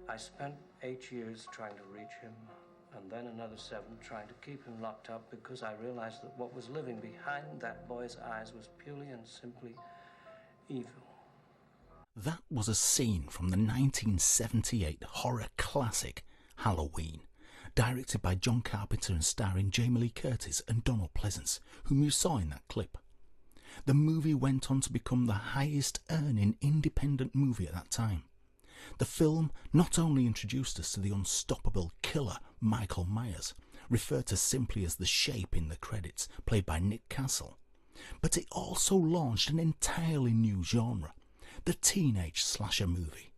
I spent 8 years trying to reach him, and then another 7 trying to keep him locked up because I realized that what was living behind that boy's eyes was purely and simply evil. That was a scene from the 1978 horror classic Halloween, directed by John Carpenter and starring Jamie Lee Curtis and Donald Pleasence, whom you saw in that clip. The movie went on to become the highest earning independent movie at that time. The film not only introduced us to the unstoppable killer Michael Myers, referred to simply as the Shape in the credits, played by Nick Castle, but it also launched an entirely new genre, the teenage slasher movie.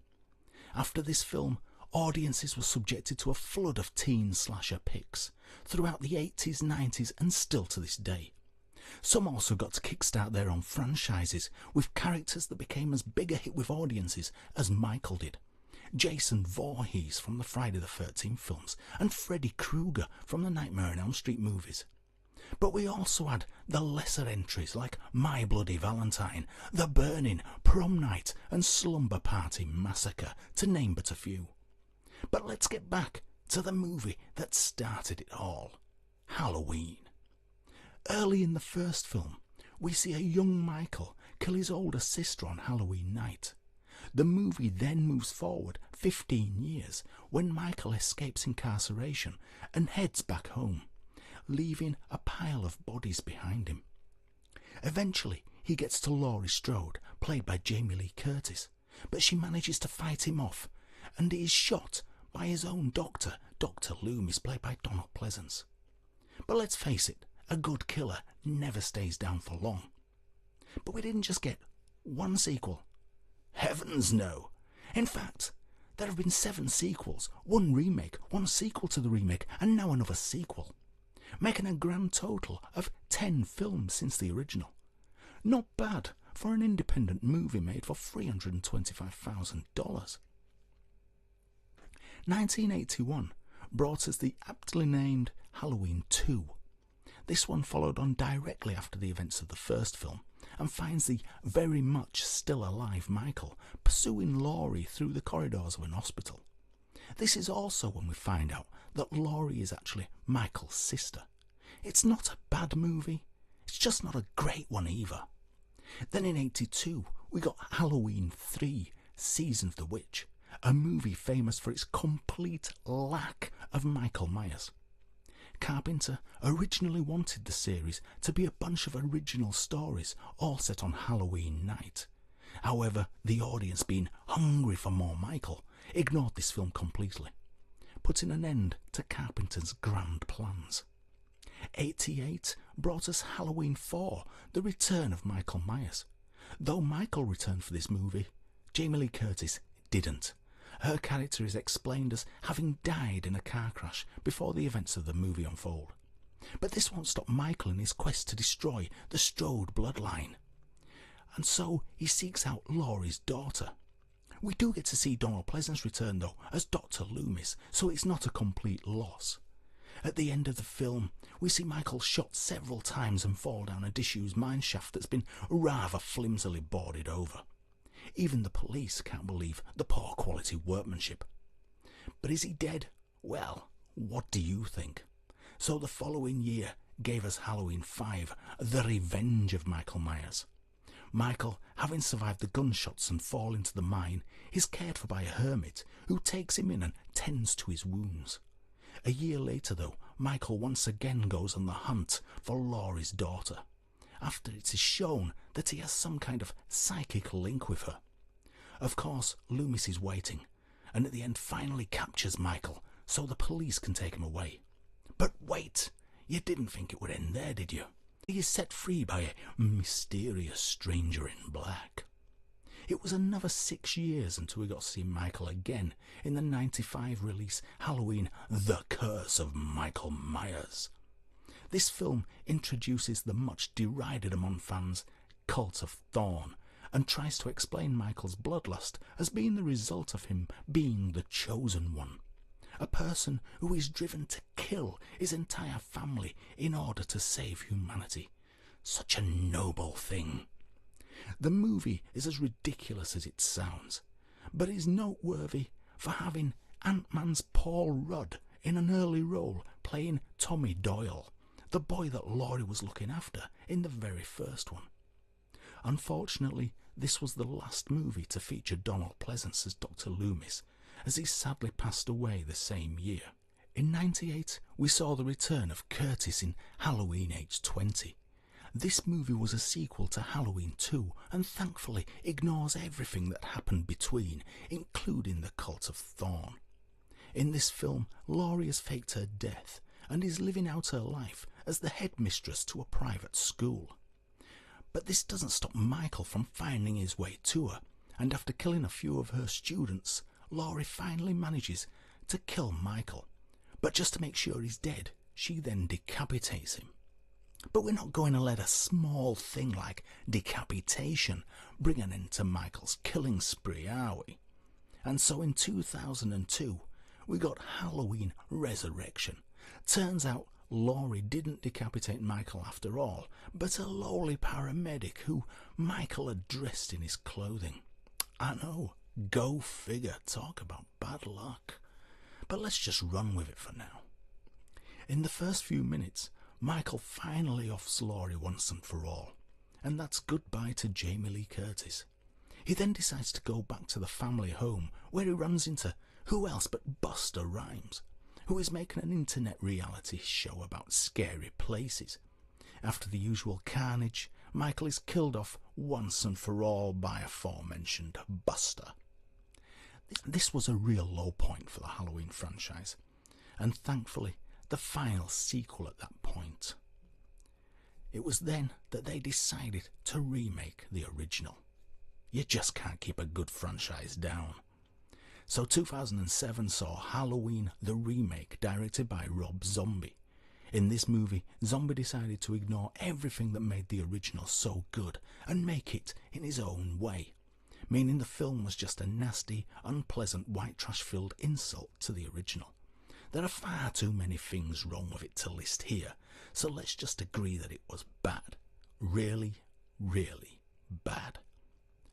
After this film, audiences were subjected to a flood of teen slasher picks throughout the 80s, 90s and still to this day. Some also got to kickstart their own franchises with characters that became as big a hit with audiences as Michael did. Jason Voorhees from the Friday the 13th films and Freddy Krueger from the Nightmare on Elm Street movies. But we also had the lesser entries like My Bloody Valentine, The Burning, Prom Night and Slumber Party Massacre, to name but a few. But let's get back to the movie that started it all, Halloween. Early in the first film, we see a young Michael kill his older sister on Halloween night. The movie then moves forward 15 years when Michael escapes incarceration and heads back home, leaving a pile of bodies behind him. Eventually, he gets to Laurie Strode, played by Jamie Lee Curtis, but she manages to fight him off, and he is shot by his own doctor, Dr. Loomis, played by Donald Pleasence. But let's face it, a good killer never stays down for long. But we didn't just get one sequel. Heavens no! In fact, there have been 7 sequels, 1 remake, 1 sequel to the remake, and now another sequel, making a grand total of 10 films since the original. Not bad for an independent movie made for $325,000. 1981 brought us the aptly named Halloween 2. This one followed on directly after the events of the first film and finds the very much still alive Michael pursuing Laurie through the corridors of an hospital. This is also when we find out that Laurie is actually Michael's sister. It's not a bad movie, it's just not a great one either. Then in 82 we got Halloween 3, Season of the Witch, a movie famous for its complete lack of Michael Myers. Carpenter originally wanted the series to be a bunch of original stories all set on Halloween night. However, the audience, being hungry for more Michael, ignored this film completely, putting an end to Carpenter's grand plans. 88 brought us Halloween 4, The Return of Michael Myers. Though Michael returned for this movie, Jamie Lee Curtis didn't. Her character is explained as having died in a car crash before the events of the movie unfold. But this won't stop Michael in his quest to destroy the Strode bloodline. And so he seeks out Laurie's daughter. We do get to see Donald Pleasence return though as Dr. Loomis, so it's not a complete loss. At the end of the film, we see Michael shot several times and fall down a disused mineshaft that's been rather flimsily boarded over. Even the police can't believe the poor quality workmanship. But is he dead? Well, what do you think? So the following year gave us Halloween 5, The Revenge of Michael Myers. Michael, having survived the gunshots and fall into the mine, is cared for by a hermit who takes him in and tends to his wounds. A year later though, Michael once again goes on the hunt for Laurie's daughter, after it is shown that he has some kind of psychic link with her. Of course, Loomis is waiting, and at the end finally captures Michael so the police can take him away. But wait, you didn't think it would end there, did you? He is set free by a mysterious stranger in black. It was another 6 years until we got to see Michael again in the 95 release Halloween The Curse of Michael Myers. This film introduces the much derided among fans Cult of Thorn and tries to explain Michael's bloodlust as being the result of him being the chosen one, a person who is driven to kill his entire family in order to save humanity. Such a noble thing. The movie is as ridiculous as it sounds, but is noteworthy for having Ant-Man's Paul Rudd in an early role playing Tommy Doyle, the boy that Laurie was looking after in the very first one. Unfortunately, this was the last movie to feature Donald Pleasence as Dr. Loomis, as he sadly passed away the same year. In '98, we saw the return of Curtis in Halloween Age 20. This movie was a sequel to Halloween 2 and thankfully ignores everything that happened between, including the cult of Thorn. In this film, Laurie has faked her death and is living out her life as the headmistress to a private school. But this doesn't stop Michael from finding his way to her, and after killing a few of her students, Laurie finally manages to kill Michael. But just to make sure he's dead, she then decapitates him. But we're not going to let a small thing like decapitation bring an end to Michael's killing spree, are we? And so in 2002, we got Halloween Resurrection. Turns out Laurie didn't decapitate Michael after all, but a lowly paramedic who Michael had dressed in his clothing. I know, go figure, talk about bad luck. But let's just run with it for now. In the first few minutes, Michael finally offs Laurie once and for all, and that's goodbye to Jamie Lee Curtis. He then decides to go back to the family home, where he runs into who else but Busta Rhymes, who is making an internet reality show about scary places. After the usual carnage, Michael is killed off once and for all by aforementioned Busta. This was a real low point for the Halloween franchise, and thankfully the final sequel at that point. It was then that they decided to remake the original. You just can't keep a good franchise down. So 2007 saw Halloween the Remake, directed by Rob Zombie. In this movie, Zombie decided to ignore everything that made the original so good and make it in his own way, meaning the film was just a nasty, unpleasant, white trash-filled insult to the original. There are far too many things wrong with it to list here, so let's just agree that it was bad. Really, really bad.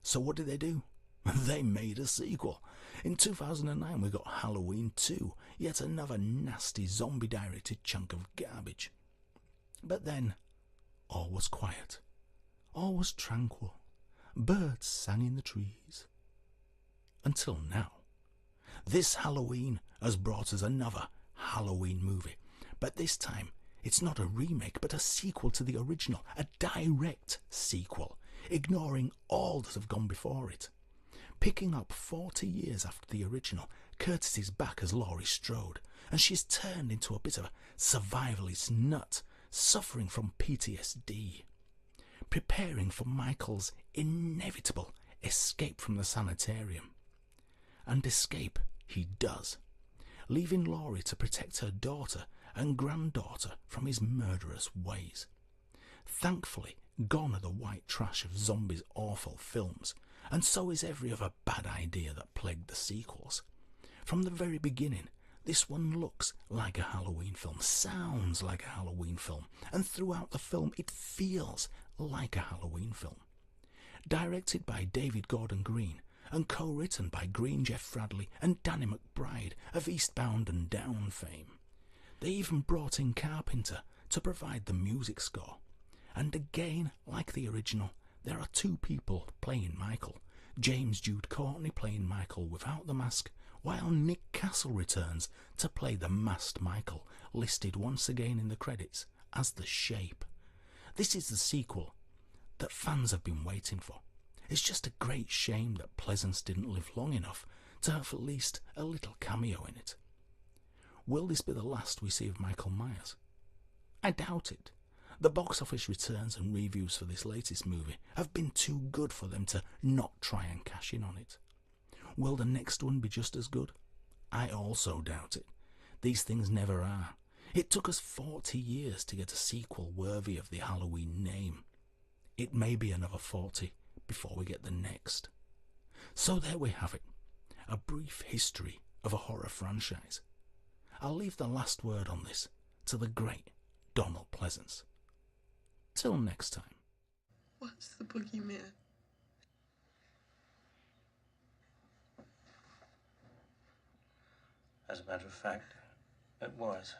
So what did they do? They made a sequel. In 2009 we got Halloween 2, yet another nasty zombie-directed chunk of garbage. But then, all was quiet. All was tranquil. Birds sang in the trees. Until now. This Halloween has brought us another Halloween movie, but this time it's not a remake but a sequel to the original, a direct sequel, ignoring all that have gone before it. Picking up 40 years after the original, Curtis is back as Laurie Strode, and she's turned into a bit of a survivalist nut, suffering from PTSD, preparing for Michael's inevitable escape from the sanitarium. And escape he does, leaving Laurie to protect her daughter and granddaughter from his murderous ways. Thankfully, gone are the white trash of Zombie's awful films, and so is every other bad idea that plagued the sequels. From the very beginning, this one looks like a Halloween film, sounds like a Halloween film, and throughout the film it feels like a Halloween film. Directed by David Gordon Green and co-written by Green Jeff Bradley and Danny McBride of Eastbound and Down fame. They even brought in Carpenter to provide the music score. And again, like the original, there are two people playing Michael. James Jude Courtney playing Michael without the mask, while Nick Castle returns to play the masked Michael, listed once again in the credits as The Shape. This is the sequel that fans have been waiting for. It's just a great shame that Pleasence didn't live long enough to have at least a little cameo in it. Will this be the last we see of Michael Myers? I doubt it. The box office returns and reviews for this latest movie have been too good for them to not try and cash in on it. Will the next one be just as good? I also doubt it. These things never are. It took us 40 years to get a sequel worthy of the Halloween name. It may be another 40 before we get the next. So there we have it, a brief history of a horror franchise. I'll leave the last word on this to the great Donald Pleasence. Till next time. What's the boogeyman? As a matter of fact, it was.